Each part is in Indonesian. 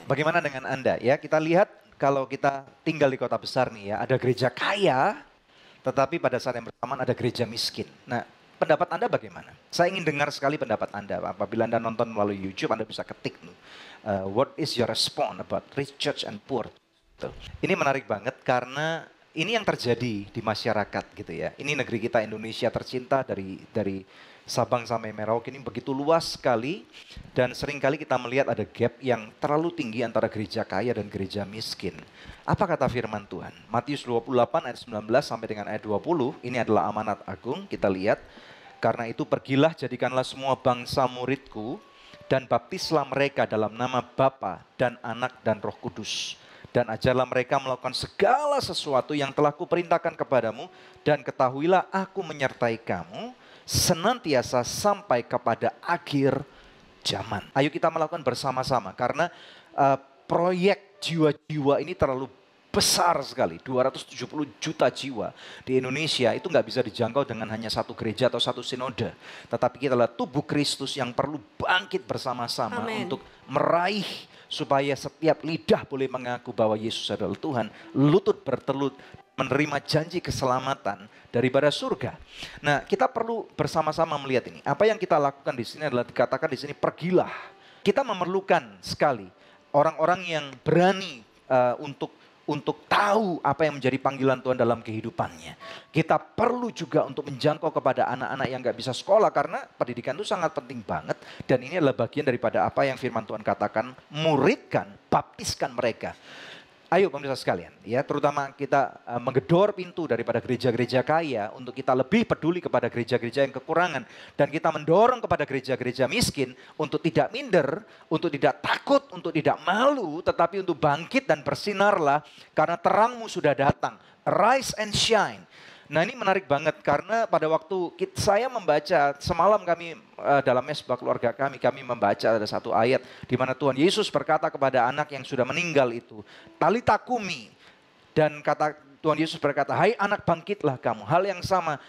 Bagaimana dengan Anda ya? Kita lihat kalau kita tinggal di kota besar nih ya, ada gereja kaya, tetapi pada saat yang bersamaan ada gereja miskin. Nah, pendapat Anda bagaimana? Saya ingin dengar sekali pendapat Anda. Apabila Anda nonton melalui YouTube, Anda bisa ketik nih, what is your response about rich church and poor? Tuh. Ini menarik banget karena ini yang terjadi di masyarakat gitu ya. Ini negeri kita Indonesia tercinta dari Sabang sampai Merauke ini begitu luas sekali dan seringkali kita melihat ada gap yang terlalu tinggi antara gereja kaya dan gereja miskin. Apa kata firman Tuhan? Matius 28 ayat 19 sampai dengan ayat 20, ini adalah amanat agung, kita lihat. Karena itu pergilah jadikanlah semua bangsa muridku dan baptislah mereka dalam nama Bapa dan Anak dan Roh Kudus. Dan ajarlah mereka melakukan segala sesuatu yang telah kuperintahkan kepadamu dan ketahuilah aku menyertai kamu senantiasa sampai kepada akhir zaman. Ayo kita melakukan bersama-sama karena proyek jiwa-jiwa ini terlalu besar sekali. 270 juta jiwa di Indonesia itu nggak bisa dijangkau dengan hanya satu gereja atau satu sinode. Tetapi kita adalah tubuh Kristus yang perlu bangkit bersama-sama untuk meraih supaya setiap lidah boleh mengaku bahwa Yesus adalah Tuhan, lutut bertelut menerima janji keselamatan daripada surga. Nah, kita perlu bersama-sama melihat ini. Apa yang kita lakukan di sini adalah dikatakan di sini pergilah. Kita memerlukan sekali orang-orang yang berani untuk tahu apa yang menjadi panggilan Tuhan dalam kehidupannya. Kita perlu juga untuk menjangkau kepada anak-anak yang gak bisa sekolah karena pendidikan itu sangat penting banget. Dan ini adalah bagian daripada apa yang firman Tuhan katakan, muridkan, baptiskan mereka. Ayo pemirsa sekalian, ya terutama kita menggedor pintu daripada gereja-gereja kaya untuk kita lebih peduli kepada gereja-gereja yang kekurangan. Dan kita mendorong kepada gereja-gereja miskin untuk tidak minder, untuk tidak takut, untuk tidak malu, tetapi untuk bangkit dan bersinarlah karena terangmu sudah datang. Arise and shine. Nah ini menarik banget karena pada waktu saya membaca, semalam kami dalam mesbah keluarga kami membaca ada satu ayat di mana Tuhan Yesus berkata kepada anak yang sudah meninggal itu, Talita kumi. Dan kata Tuhan Yesus berkata, hai anak bangkitlah kamu. Hal yang sama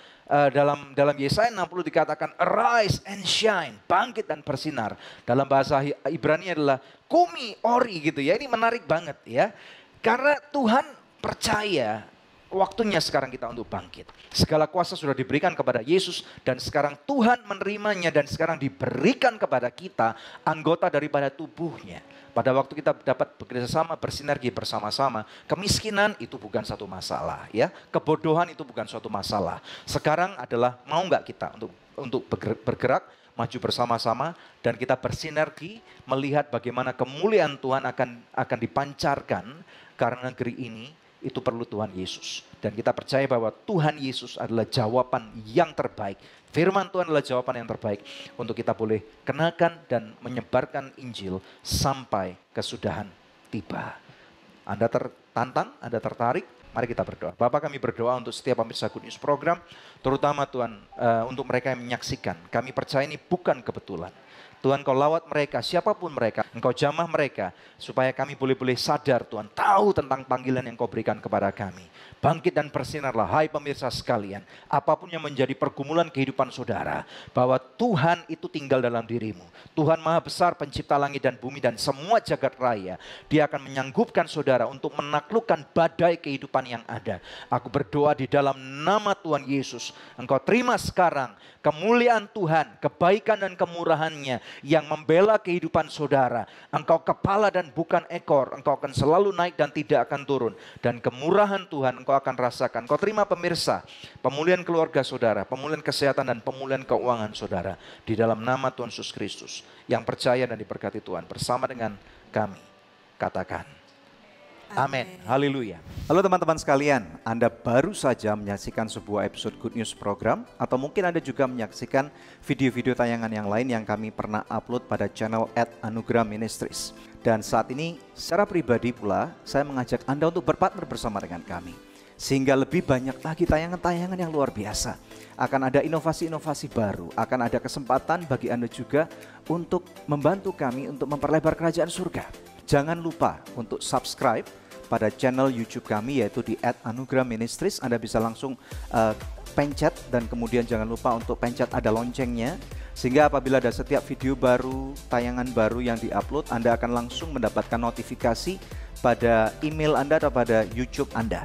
dalam Yesaya 60 dikatakan, arise and shine, bangkit dan bersinar. Dalam bahasa Ibrani adalah kumi ori gitu ya. Ini menarik banget ya. Karena Tuhan percaya waktunya sekarang kita untuk bangkit. Segala kuasa sudah diberikan kepada Yesus dan sekarang Tuhan menerimanya dan sekarang diberikan kepada kita anggota daripada tubuhnya. Pada waktu kita dapat bekerja sama, bersinergi bersama-sama, kemiskinan itu bukan satu masalah ya. Kebodohan itu bukan suatu masalah. Sekarang adalah mau nggak kita untuk bergerak maju bersama-sama dan kita bersinergi melihat bagaimana kemuliaan Tuhan akan dipancarkan karena negeri ini itu perlu Tuhan Yesus. Dan kita percaya bahwa Tuhan Yesus adalah jawaban yang terbaik. Firman Tuhan adalah jawaban yang terbaik untuk kita boleh kenakan dan menyebarkan Injil sampai kesudahan tiba. Anda tertantang, Anda tertarik? Mari kita berdoa. Bapa, kami berdoa untuk setiap pemirsa Good News Program, terutama Tuhan untuk mereka yang menyaksikan. Kami percaya ini bukan kebetulan. Tuhan kau lawat mereka, siapapun mereka, engkau jamah mereka, supaya kami boleh sadar Tuhan, tahu tentang panggilan yang kau berikan kepada kami. Bangkit dan bersinarlah, hai pemirsa sekalian, apapun yang menjadi pergumulan kehidupan saudara, bahwa Tuhan itu tinggal dalam dirimu. Tuhan Maha Besar, pencipta langit dan bumi dan semua jagat raya. Dia akan menyanggupkan saudara untuk menaklukkan badai kehidupan yang ada. Aku berdoa di dalam nama Tuhan Yesus, engkau terima sekarang kemuliaan Tuhan, kebaikan dan kemurahannya yang membela kehidupan saudara. Engkau kepala dan bukan ekor, engkau akan selalu naik dan tidak akan turun. Dan kemurahan Tuhan engkau akan rasakan. Kau terima pemirsa, pemulihan keluarga saudara, pemulihan kesehatan dan pemulihan keuangan saudara. Di dalam nama Tuhan Yesus Kristus, yang percaya dan diberkati Tuhan bersama dengan kami. Katakan. Amin. Haleluya. Halo teman-teman sekalian, Anda baru saja menyaksikan sebuah episode Good News Program atau mungkin Anda juga menyaksikan video-video tayangan yang lain yang kami pernah upload pada channel @anugerah ministries. Dan saat ini secara pribadi pula saya mengajak Anda untuk berpartner bersama dengan kami. Sehingga lebih banyak lagi tayangan-tayangan yang luar biasa. Akan ada inovasi-inovasi baru, akan ada kesempatan bagi Anda juga untuk membantu kami untuk memperlebar kerajaan surga. Jangan lupa untuk subscribe pada channel YouTube kami yaitu di @anugerah ministries. Anda bisa langsung pencet, dan kemudian jangan lupa untuk pencet ada loncengnya, sehingga apabila ada setiap video baru, tayangan baru yang diupload, Anda akan langsung mendapatkan notifikasi pada email Anda atau pada YouTube Anda.